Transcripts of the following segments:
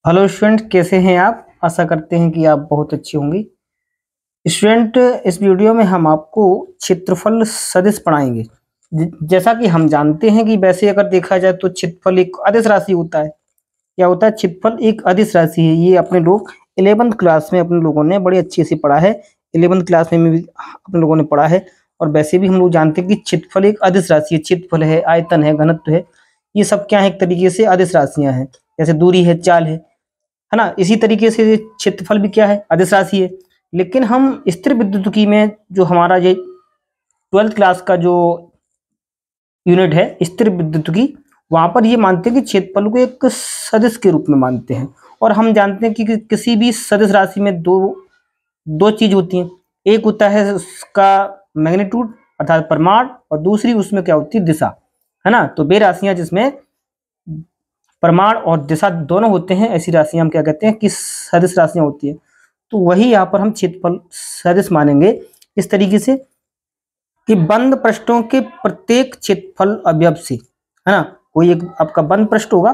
Hello student, कैसे हैं आप। आशा करते हैं कि आप बहुत अच्छे होंगे। स्टूडेंट, इस वीडियो में हम आपको क्षेत्रफल सदिश पढ़ाएंगे। जैसा कि हम जानते हैं कि वैसे अगर देखा जाए तो क्षेत्रफल एक अदिश राशि होता है। क्या होता है? क्षेत्रफल एक अदिश राशि है। ये अपने लोग 11th क्लास में अपने लोगों ने बड़े अच्छे से पढ़ा है। 11th क्लास में भी अपने लोगों ने पढ़ा है। और वैसे भी हम लोग जानते हैं कि क्षेत्रफल एक अदिश राशि है। क्षेत्रफल है, आयतन है, घनत्व है, ये सब क्या है? एक तरीके से अदिश राशियां हैं। जैसे दूरी है, चाल है ना। इसी तरीके से क्षेत्रफल भी क्या है? अदिश राशि है। लेकिन हम स्थिर विद्युत्की में जो हमारा ये 12th क्लास का जो यूनिट है स्थिर विद्युत्की, वहां पर ये मानते हैं कि क्षेत्रफल को एक सदिश के रूप में मानते हैं। और हम जानते हैं कि किसी भी सदिश राशि में दो चीज होती हैं। एक होता है उसका मैग्नीट्यूड अर्थात परिमाण, और दूसरी उसमें क्या होती है? दिशा, है ना। तो वे राशियां जिसमें परिमाण और दिशा दोनों होते हैं, ऐसी राशियां हम क्या कहते हैं? कि सदिश राशियां होती है। तो वही यहाँ पर हम क्षेत्रफल सदिश मानेंगे इस तरीके से कि बंद पृष्ठों के प्रत्येक क्षेत्रफल अवयव से, है ना। कोई एक आपका बंद पृष्ठ होगा,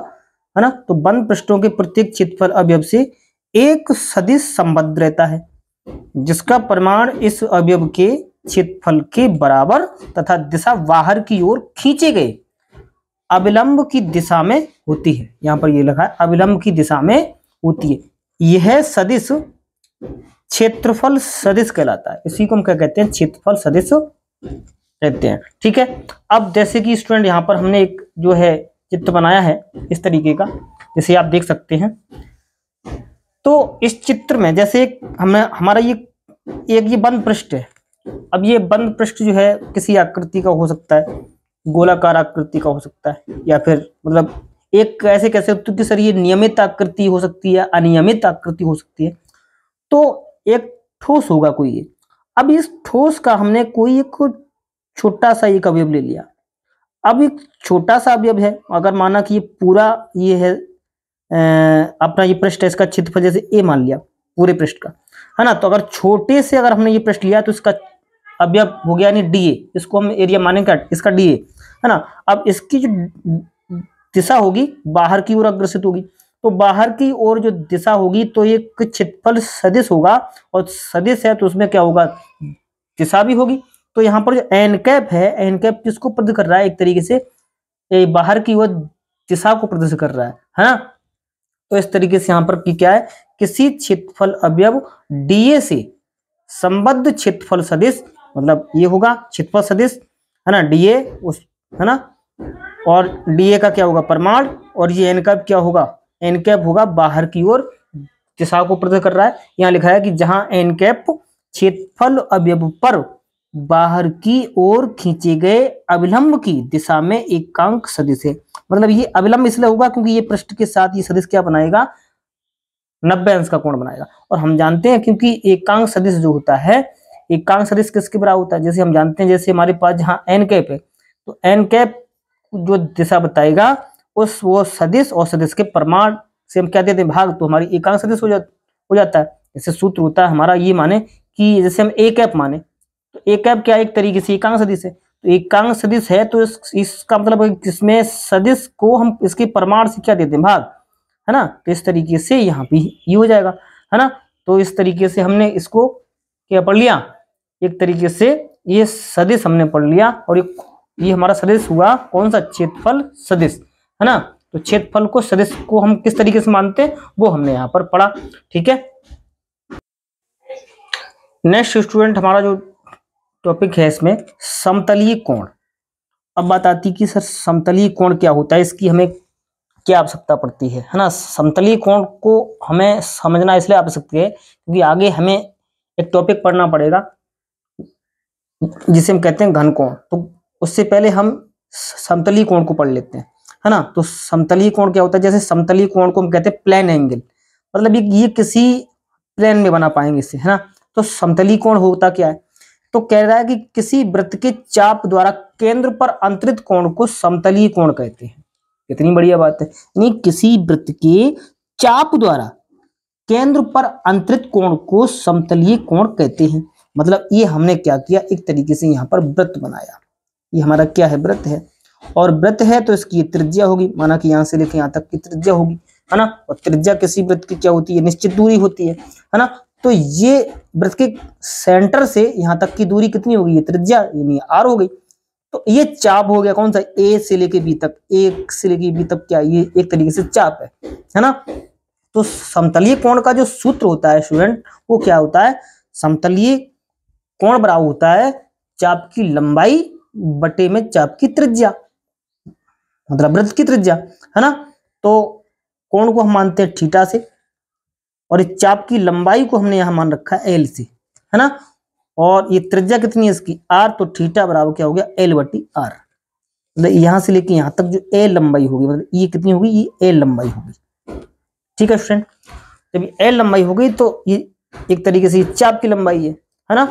है ना। तो बंद पृष्ठों के प्रत्येक क्षेत्रफल अवयव से एक सदिश संबद्ध रहता है जिसका परिमाण इस अवयव के क्षेत्रफल के बराबर तथा दिशा बाहर की ओर खींचे गए अविलंब की दिशा में होती है। यहां पर ये लिखा है अविलंब की दिशा में होती है। यह सदिश क्षेत्रफल सदिश कहलाता है। इसी को हम क्या कहते हैं? क्षेत्रफल सदिश कहते हैं। ठीक है। अब जैसे कि स्टूडेंट यहाँ पर हमने एक जो है चित्र बनाया है इस तरीके का, जैसे आप देख सकते हैं। तो इस चित्र में जैसे हमारा ये बंद पृष्ठ है। अब ये बंद पृष्ठ जो है किसी आकृति का हो सकता है, गोलाकार आकृति का हो सकता है, या फिर मतलब एक ऐसे कह सकते हो कि सर ये नियमित आकृति हो सकती है, अनियमित आकृति हो सकती है। तो एक ठोस होगा कोई एक। अब इस ठोस का हमने कोई एक छोटा सा एक अवयव ले लिया। अब एक छोटा सा अवयव है, अगर माना कि ये पूरा ये है अपना ये पृष्ठ है, इसका क्षेत्रफल जैसे ए मान लिया पूरे पृष्ठ का, है ना। तो अगर छोटे से अगर हमने ये पृष्ठ लिया तो इसका अवयव हो गया यानी डी ए, इसको हम एरिया मानेंगे इसका डी ए, है ना। अब इसकी जो दिशा होगी बाहर की ओर अग्रसित होगी, तो बाहर की ओर जो दिशा होगी तो एक क्षेत्रफल सदिश होगा, और सदिश है तो उसमें क्या होगा? दिशा भी होगी। तो यहाँ पर जो एन कैप है, एन कैप किसको प्रदर्शित कर रहा है? एक तरीके से बाहर की ओर दिशा को प्रदर्शित कर रहा है ना। तो इस तरीके से यहाँ पर क्या है? किसी क्षेत्रफल अवयव डीए से संबद्ध क्षेत्रफल सदिश, मतलब ये होगा क्षेत्रफल सदिश, है ना। डीए उस, है ना, और डीए का क्या होगा? परिमाण, और ये एन कैप क्या होगा? एन कैप होगा बाहर की ओर दिशा को प्रदर्शित कर रहा है। यहाँ लिखा है कि जहां एन कैप क्षेत्रफल अवयव पर बाहर की ओर खींचे गए अविलंब की दिशा में एकांक सदिश है। मतलब ये अविलंब इसलिए होगा क्योंकि ये पृष्ठ के साथ ये सदिश क्या बनाएगा? 90 अंश का कोण बनाएगा। और हम जानते हैं क्योंकि एकांक सदिश जो होता है, एकांक सदिश किसके बराबर होता है? जैसे हम जानते हैं, जैसे हमारे पास जहां एन कैप है, तो एन कैप जो दिशा बताएगा वो सदिश और सदिश के परिमाण से हम क्या देते हैं? भाग, तो हमारी एकांक सदिश हो जाता है। जैसे सूत्र होता है हमारा, ये माने कि जैसे हम ए कैप माने, तो ए कैप क्या एक तरीके से एकांक सदिश है। तो एकांक सदिश है तो इसका मतलब इसमें सदिश को हम इसके परिमाण से क्या देते हैं? भाग, है ना। तो इस तरीके से यहाँ पे ये हो जाएगा, है ना। तो इस तरीके से हमने इसको क्या पढ़ लिया? एक तरीके से ये सदिश हमने पढ़ लिया, और ये हमारा सदिश हुआ कौन सा? क्षेत्रफल सदिश, है ना। तो क्षेत्रफल को सदिश को हम किस तरीके से मानते हैं वो हमने यहाँ पर पढ़ा। ठीक है। नेक्स्ट स्टूडेंट, हमारा जो टॉपिक है इसमें समतलीय कोण। अब बात आती है कि सर समतलीय कोण क्या होता है, इसकी हमें क्या आवश्यकता पड़ती है ना। समतलीय कोण को हमें समझना इसलिए आवश्यक है क्योंकि आगे हमें एक टॉपिक पढ़ना पड़ेगा जिसे हम कहते हैं घन कोण। तो उससे पहले हम समतलीय कोण को पढ़ लेते हैं, है ना। तो समतलीय कोण क्या होता है? जैसे समतलीय कोण को हम कहते हैं प्लेन एंगल, मतलब ये किसी प्लेन में बना पाएंगे इससे, है ना। तो समतलीय कोण होता क्या है? तो कह रहा है कि किसी वृत्त के चाप द्वारा केंद्र पर अंतरित कोण को समतलीय कोण कहते हैं। कितनी बढ़िया बात है। यानी किसी वृत्त के चाप द्वारा केंद्र पर अंतरित कोण को समतलीय कोण कहते हैं। मतलब ये हमने क्या किया? एक तरीके से यहाँ पर वृत्त बनाया। ये हमारा क्या है? वृत्त है। और वृत्त है तो इसकी त्रिज्या होगी, माना कि यहाँ से लेकर यहाँ तक की त्रिज्या होगी। है ना। और त्रिज्या किसी वृत्त की क्या होती है, निश्चित दूरी होती है ना। तो ये वृत्त के सेंटर से यहाँ तक की दूरी कितनी होगी, ये त्रिज्या यानी आर हो गई। तो ये चाप हो गया कौन सा, ए से लेके बी तक, ए से लेके बी तक क्या, ये एक तरीके से चाप है ना। तो समतलीय कोण का जो सूत्र होता है स्टूडेंट, वो क्या होता है, समतलीय कोण बराबर होता है चाप की लंबाई बटे में चाप की त्रिज्या, मतलब वृत्त की त्रिज्या, है ना। तो कोण को हम मानते हैं थीटा से, और इस चाप की लंबाई को हमने यहां मान रखा है एल से, है ना। और ये त्रिज्या कितनी है इसकी, आर, तो थीटा बराबर क्या हो गया, एल बटी आर। मतलब यहां से लेके यहां तक जो एल लंबाई होगी, मतलब ये कितनी होगी, ये एल लंबाई होगी। ठीक है स्टूडेंट, जब एल लंबाई हो गई तो ये एक तरीके से चाप की लंबाई है ना।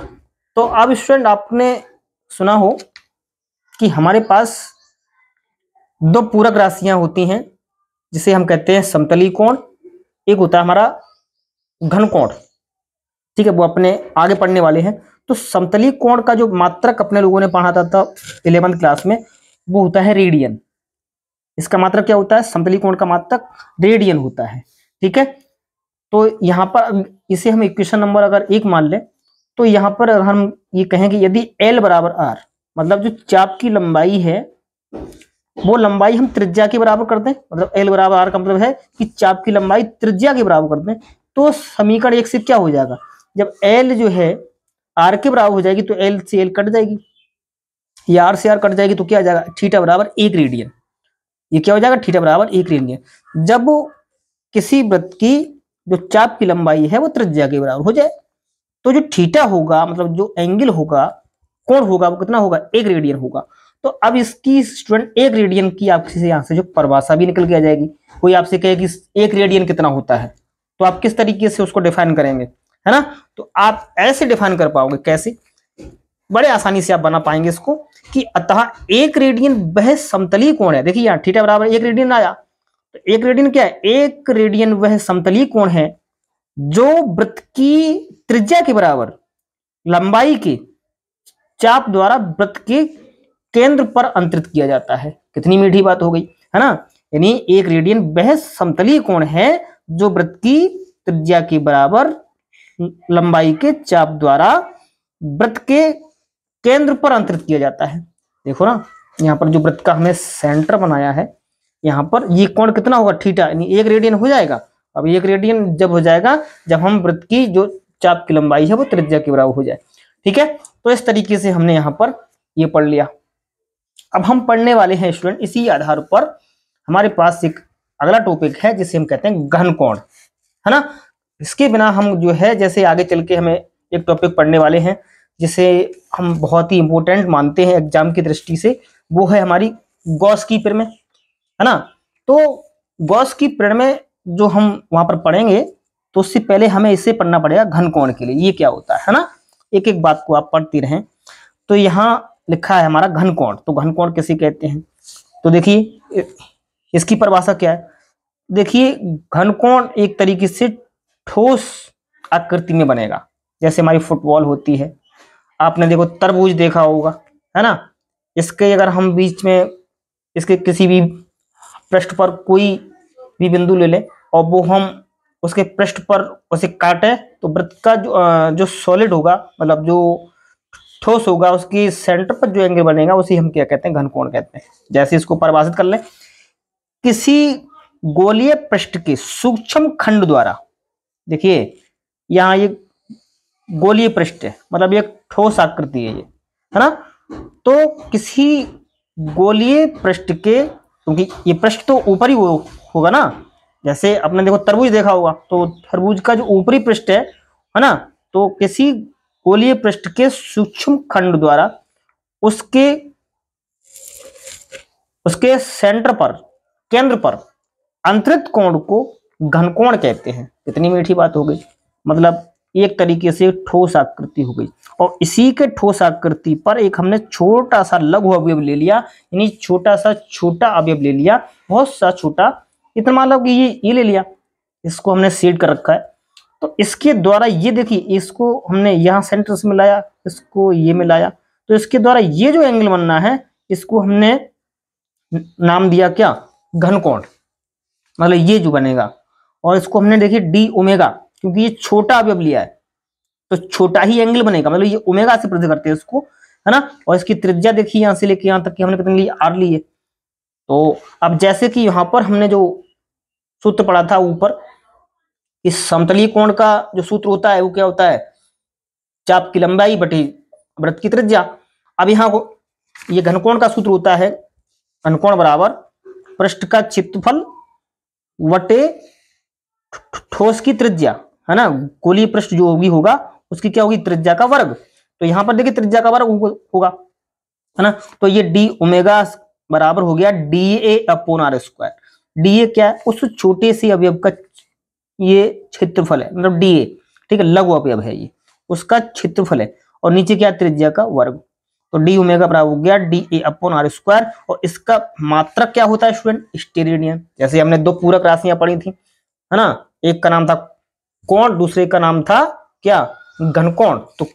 तो अब स्टूडेंट आपने सुना हो कि हमारे पास दो पूरक राशियां होती हैं जिसे हम कहते हैं समतलीय कोण, एक होता है हमारा घन कोण। ठीक है, वो अपने आगे पढ़ने वाले हैं। तो समतलीय कोण का जो मात्रक अपने लोगों ने पढ़ा था 11वीं क्लास में, वो होता है रेडियन। इसका मात्रक क्या होता है, समतलीय कोण का मात्रक रेडियन होता है। ठीक है, तो यहाँ पर इसे हम इक्वेशन नंबर अगर 1 मान लें, तो यहाँ पर अगर हम ये कहें कि यदि L बराबर R, मतलब जो चाप की लंबाई है वो लंबाई हम त्रिज्या के बराबर कर दें, मतलब L बराबर R का मतलब है कि चाप की लंबाई त्रिज्या के बराबर कर दें, तो समीकरण 1 से क्या हो जाएगा, जब L जो है R के बराबर हो जाएगी तो L से L कट जाएगी, या R से R कट जाएगी, तो क्या आ जाएगा, थीटा बराबर 1 रेडियन। ये क्या हो जाएगा, थीटा बराबर 1 रेडियन। जब किसी वृत्त की जो चाप की लंबाई है वो त्रिज्या के बराबर हो जाए, तो जो थीटा होगा, मतलब जो एंगल होगा, कोण होगा, वो कितना होगा, 1 रेडियन होगा। तो अब इसकी स्टूडेंट 1 रेडियन की आपसे यहाँ से जो परिभाषा भी निकल के आ जाएगी। कोई आपसे कहे कि 1 रेडियन कितना होता है, तो आप किस तरीके से उसको डिफाइन करेंगे, है ना। तो आप ऐसे डिफाइन कर पाओगे, कैसे, बड़े आसानी से आप बना पाएंगे इसको कि अतः 1 रेडियन वह समतलीय कोण है। देखिए यहाँ थीटा बराबर 1 रेडियन आया, तो 1 रेडियन क्या है, 1 रेडियन वह समतलीय कोण है जो वृत्त की त्रिज्या के बराबर लंबाई के चाप द्वारा वृत्त के केंद्र पर अंतरित किया जाता है। कितनी मीठी बात हो गई, है ना। यानी 1 रेडियन वह समतलीय कोण है जो वृत्त की त्रिज्या के बराबर लंबाई के चाप द्वारा वृत्त के केंद्र पर अंतरित किया जाता है। देखो ना, यहाँ पर जो वृत्त का हमें सेंटर बनाया है, यहाँ पर ये कोण कितना होगा, थीटा, यानी 1 रेडियन हो जाएगा। अब 1 रेडियन जब हो जाएगा जब हम वृत्त की जो चाप की लंबाई है वो त्रिज्या के बराबर हो जाए। ठीक है, तो इस तरीके से हमने यहाँ पर ये पढ़ लिया। अब हम पढ़ने वाले हैं स्टूडेंट, इसी आधार पर हमारे पास एक अगला टॉपिक है जिसे हम कहते हैं घन कोण, है ना। इसके बिना हम जो है, जैसे आगे चल के हमें एक टॉपिक पढ़ने वाले हैं जिसे हम बहुत ही इंपॉर्टेंट मानते हैं एग्जाम की दृष्टि से, वो है हमारी गॉस की प्रमेय, है ना। तो गॉस की प्रमेय जो हम वहां पर पढ़ेंगे, तो उससे पहले हमें इसे पढ़ना पड़ेगा घन कोण के लिए ये क्या होता है ना। एक एक बात को आप पढ़ती रहें। तो यहाँ लिखा है हमारा घन कोण, तो घन कोण किसे कहते हैं, तो देखिए इसकी परिभाषा क्या है। देखिए घन कोण एक तरीके से ठोस आकृति में बनेगा, जैसे हमारी फुटबॉल होती है, आपने देखो तरबूज देखा होगा, है ना। इसके अगर हम बीच में इसके किसी भी पृष्ठ पर कोई भी बिंदु ले लें और वो हम उसके पृष्ठ पर उसे काटे, तो वृत्त का जो सॉलिड होगा, मतलब जो ठोस होगा, उसकी सेंटर पर जो एंगल बनेगा उसी हम क्या कहते हैं, घन कोण कहते हैं। जैसे इसको परिभाषित कर लें, किसी गोलीय पृष्ठ के सूक्ष्म खंड द्वारा, देखिए यहाँ ये गोलीय पृष्ठ है, मतलब ये ठोस आकृति है ये, है ना। तो किसी गोलीय पृष्ठ के, क्योंकि ये पृष्ठ तो ऊपर ही होगा ना, जैसे आपने देखो तरबूज देखा होगा, तो तरबूज का जो ऊपरी पृष्ठ है ना, तो किसी गोलीय पृष्ठ के सूक्ष्म खंड द्वारा उसके सेंटर पर, केंद्र पर अंतरित कोण को घन कोण कहते हैं। कितनी मीठी बात हो गई, मतलब एक तरीके से ठोस आकृति हो गई। और इसी के ठोस आकृति पर एक हमने छोटा सा लघु अवयव ले लिया, यानी छोटा अवयव ले लिया, बहुत सा छोटा, इतना मान लो कि ये ले लिया, इसको हमने सेट कर रखा है। तो इसके द्वारा ये देखिए, इसको हमने यहाँ सेंटर से मिलाया, इसको ये मिलाया, तो इसके द्वारा ये जो एंगल बनना है, इसको हमने नाम दिया क्या, घन कोण। मतलब ये जो बनेगा, और इसको हमने देखिए डी ओमेगा, क्योंकि ये छोटा अवयव लिया है तो छोटा ही एंगल बनेगा, मतलब ये ओमेगा से प्रस्तुत करते हैं इसको, है ना। और इसकी त्रिज्या देखिए यहां से लेके यहां तक की हमने कितनी ली, आर ली है। तो अब जैसे कि यहाँ पर हमने जो सूत्र पढ़ा था ऊपर, इस समतलीय कोण का जो सूत्र होता है वो क्या होता है, चाप की लंबाई बटी वृत्त की त्रिज्या। अब यहाँ को ये घनकोण का सूत्र होता है, घनकोण बराबर पृष्ठ का क्षेत्रफल वटे ठोस की त्रिज्या, है ना। गोलीय पृष्ठ जो भी होगा उसकी क्या होगी, त्रिज्या का वर्ग। तो यहां पर देखिए त्रिज्या का वर्ग होगा, है ना। तो ये डी ओमेगा बराबर हो गया D A upon R square. D A क्या है, उस छोटे से अवयव का ये क्षेत्रफल है, मतलब डी ए, ठीक है, लघु अवयव है ये, उसका क्षेत्रफल है, और नीचे क्या, त्रिज्या का वर्ग। तो डी ओमेगा बराबर हो गया D A upon R square, और इसका मात्रक क्या होता है स्टूडेंट, स्टेरेडियन। जैसे हमने दो पूरक राशियां पढ़ी थी, है ना, एक का नाम था कोण, दूसरे का नाम था क्या, घनकोण। तो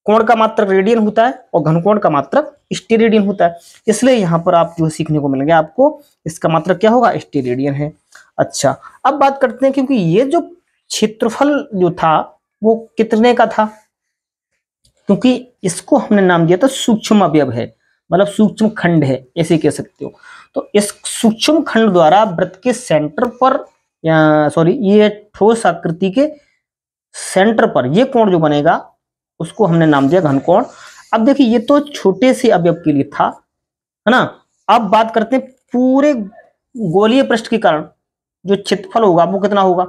कोण का मात्रक रेडियन होता है और घनकोण का मात्रक स्टेरेडियन होता है, इसलिए यहां पर आप जो सीखने को मिलेंगे आपको, इसका मात्रक क्या होगा, स्टेरेडियन है। अच्छा, अब बात करते हैं, क्योंकि ये जो क्षेत्रफल जो था वो कितने का था, क्योंकि इसको हमने नाम दिया था सूक्ष्म अवयव है, मतलब सूक्ष्म खंड है, ऐसे कह सकते हो। तो इस सूक्ष्म खंड द्वारा वृत्त के सेंटर पर, या सॉरी, ये ठोस आकृति के सेंटर पर ये कोण जो बनेगा उसको हमने नाम दिया घनकोण। अब देखिए ये तो छोटे से अवयव के लिए था, है ना। अब बात करते हैं पूरे गोलीय पृष्ठ के कारण जो क्षेत्रफल होगा वो कितना होगा,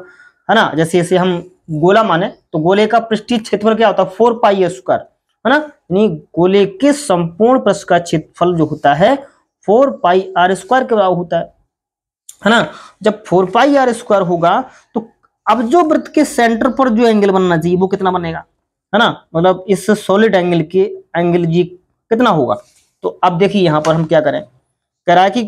है ना। जैसे जैसे हम गोला माने तो गोले का पृष्ठीय क्षेत्रफल क्या होता है, 4 पाई स्क्वायर, है ना। यानी गोले के संपूर्ण पृष्ठ का क्षेत्रफल जो होता है 4 पाई आर स्क्वायर के बराबर होता है ना। जब 4 पाई आर स्क्वायर होगा तो अब जो वृत्त के सेंटर पर जो एंगल बनना चाहिए वो कितना बनेगा, है ना, मतलब इस सॉलिड एंगल के एंगल जी कितना होगा। तो अब देखिए यहां पर हम क्या करें, कह रहा है कि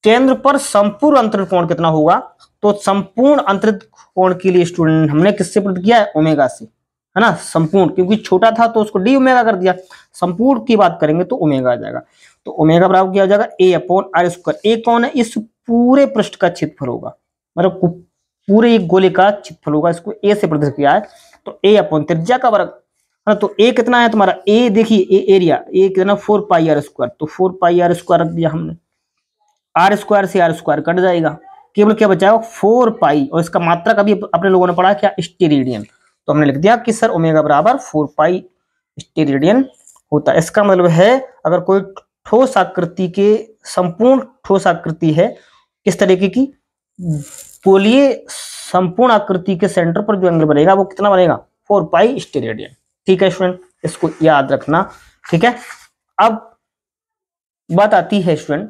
केंद्र पर संपूर्ण अंतरित कोण कितना होगा, तो संपूर्ण अंतरित कोण के लिए स्टूडेंट हमने किससे प्रस्तुत किया है, ओमेगा से, है ना। संपूर्ण क्योंकि छोटा था तो उसको डी ओमेगा कर दिया, संपूर्ण की बात करेंगे तो ओमेगा आ जाएगा। तो ओमेगा बराबर क्या हो जाएगा, ए अपॉन आर स्क्वायर। ए कौन है, इस पूरे पृष्ठ का क्षेत्रफल होगा, मतलब पूरे एक गोले का क्षेत्रफल होगा, इसको ए से प्रदर्शित किया है। तो ए अपॉन त्रिज्या का वर्ग, है ना। तो ए कितना है तुम्हारा, ए देखिए ए एरिया, ए कितना 4 पाई आर स्क्वायर, तो 4 पाई आर स्क्वायर रख दिया हमने, आर स्क्वायर से आर स्क्वायर कट जाएगा, केवल क्या बचाएगा 4 पाई, और इसका मात्रक अभी अपने लोगों ने पढ़ा क्या, स्टेरेडियन। तो हमने लिख दिया कि सर ओमेगा बराबर 4 पाई स्टेरेडियन होता है। इसका मतलब है अगर कोई ठोस आकृति के, संपूर्ण ठोस आकृति है किस तरीके की, गोलीय संपूर्ण आकृति के सेंटर पर जो एंगल बनेगा वो कितना बनेगा, 4 पाई स्टेरेडियन। ठीक है स्टूडेंट, इसको याद रखना, ठीक है। अब बात आती है स्टूडेंट,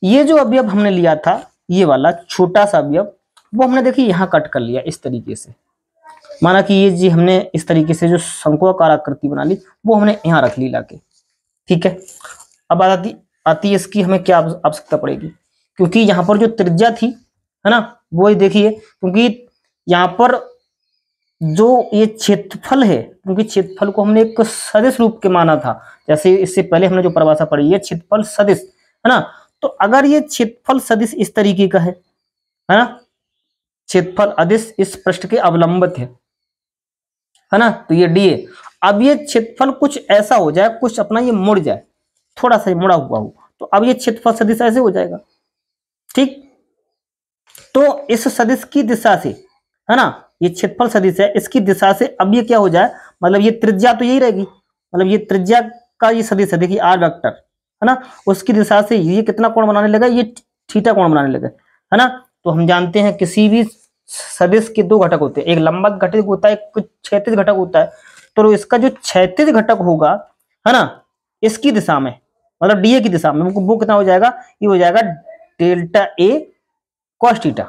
ये जो अवयव हमने लिया था, ये वाला छोटा सा अवयव, वो हमने देखिए यहाँ कट कर लिया इस तरीके से, माना कि ये जी हमने इस तरीके से जो शंकुआकार आकृति बना ली वो हमने यहाँ रख ली लाके, ठीक है। अब आती है इसकी हमें क्या आवश्यकता पड़ेगी, क्योंकि यहाँ पर जो त्रिज्या थी, है ना, वो देखिए, क्योंकि यहाँ पर जो ये क्षेत्रफल है, क्योंकि क्षेत्रफल को हमने एक सदिश रूप के माना था, जैसे इससे पहले हमने जो परिभाषा पढ़ी है क्षेत्रफल सदिश, है ना। तो अगर ये क्षेत्रफल सदिश इस तरीके का है ना, क्षेत्रफल अदिश इस पृष्ठ के अवलंबित है ना, तो ये डी ए। अब ये क्षेत्रफल कुछ ऐसा हो जाए, कुछ अपना ये मुड़ जाए, थोड़ा सा मुड़ा हुआ हो, तो अब ये क्षेत्रफल सदिश ऐसे हो जाएगा, ठीक। तो इस सदिश की दिशा से, है ना, ये क्षेत्रफल सदिश है, इसकी दिशा से अब ये क्या हो जाए, मतलब ये त्रिज्या तो यही रहेगी, मतलब ये त्रिज्या का ये सदिश है, देखिए आर वेक्टर, है ना, उसकी दिशा से ये कितना कोण बनाने लगा, ये थीटा कोण बनाने लगा, है ना। तो हम जानते हैं किसी भी सदिश के दो घटक होते हैं, एक लंबा घटक होता है, एक क्षैतिज घटक होता है। तो इसका जो क्षैतिज घटक होगा, है ना, इसकी दिशा में, मतलब डी ए की दिशा में, वो कितना हो जाएगा, ये हो जाएगा डेल्टा ए कॉस थीटा,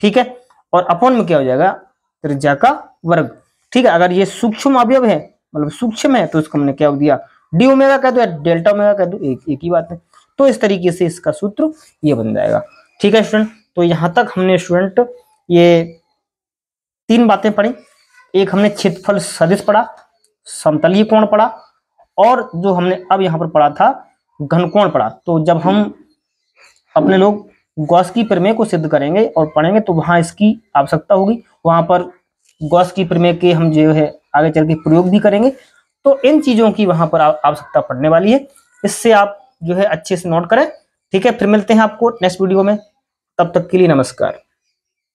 ठीक है। और अपॉन में क्या हो जाएगा, त्रिज्या का वर्ग, ठीक है। अगर ये सूक्ष्म अवयव है, मतलब सूक्ष्म है, तो इसको हमने क्या दिया, डी ओमेगा कह दो या डेल्टा ओमेगा कह दो, एक ही बात है। तो इस तरीके से इसका सूत्र ये बन जाएगा, ठीक है स्टूडेंट। तो यहां तक हमने स्टूडेंट ये 3 बातें पढ़ी, एक हमने क्षेत्रफल सदिश पढ़ा, समतलीय कोण पढ़ा, और जो हमने अब यहाँ पर पढ़ा था घनकोण पढ़ा। तो जब हम अपने लोग गॉस की प्रमेय को सिद्ध करेंगे और पढ़ेंगे तो वहां इसकी आवश्यकता होगी, वहां पर गॉस की प्रमेय के हम जो है आगे चल के प्रयोग भी करेंगे। तो इन चीजों की वहां पर आवश्यकता पड़ने वाली है, इससे आप जो है अच्छे से नोट करें। ठीक है, फिर मिलते हैं आपको नेक्स्ट वीडियो में, तब तक के लिए नमस्कार।